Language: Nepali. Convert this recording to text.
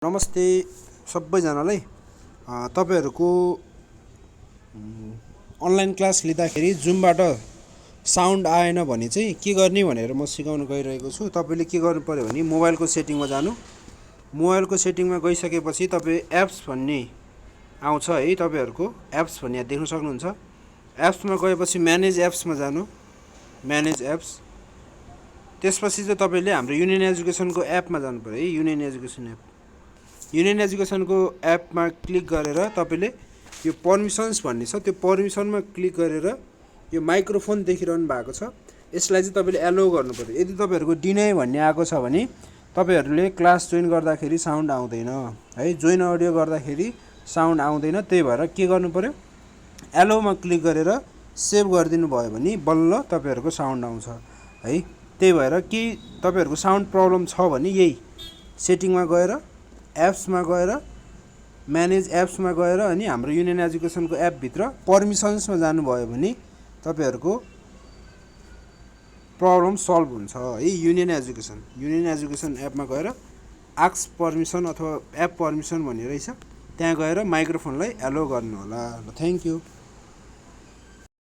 नमस्ते सबैजनालाई। तपाईहरुको अनलाइन क्लास लिँदाखेरि जुमबाट साउन्ड आएन भने चाहिँ के गर्ने भनेर म सिकाउन गइरहेको छु। तपाईले के गर्नु पर्यो भने मोबाइलको सेटिङमा जानु। मोबाइलको सेटिङमा गइसकेपछि तपाई एप्स भन्ने आउँछ है, तपाईहरुको एप्स भन्ने यहाँ देख्न सक्नुहुन्छ। एप्समा गएपछि म्यानेज एप्समा जानु। म्यानेज एप्स, त्यसपछि चाहिँ तपाईले हाम्रो युनियन एजुकेसनको एपमा जानु पर्यो है। युनियन एजुकेसन एप, युनियन एजुकेसनको एपमा क्लिक गरेर तपाईले यो पर्मिसन्स भन्ने छ, त्यो पर्मिसनमा क्लिक गरेर यो माइक्रोफोन देखिरहनु भएको छ, यसलाई चाहिँ तपाईले एलो गर्नु पर्यो। यदि तपाईहरुको डिनाइ भन्ने आएको छ भने तपाईहरुले क्लास जोइन गर्दाखेरि साउन्ड आउँदैन है, जोइन अडियो गर्दाखेरि साउन्ड आउँदैन। त्यही भएर के गर्नु पर्यो, एलोमा क्लिक गरेर सेभ गरिदिनु भयो भने बल्ल तपाईहरुको साउन्ड आउँछ है। त्यही भएर के तपाईहरुको साउन्ड प्रब्लम छ भने यही सेटिङमा गएर एप्समा गएर म्यानेज एप्समा गएर अनि हाम्रो युनियन एजुकेसनको एप भित्र पर्मिसन्समा जानुभयो भने तपाईहरुको प्रब्लम सल्भ हुन्छ है। युनियन एजुकेसन एपमा गएर आस्क पर्मिसन अथवा एप पर्मिसन भन्ने रहेछ, त्यहाँ गएर माइक्रोफोनलाई एलो गर्नु होला। Thank you.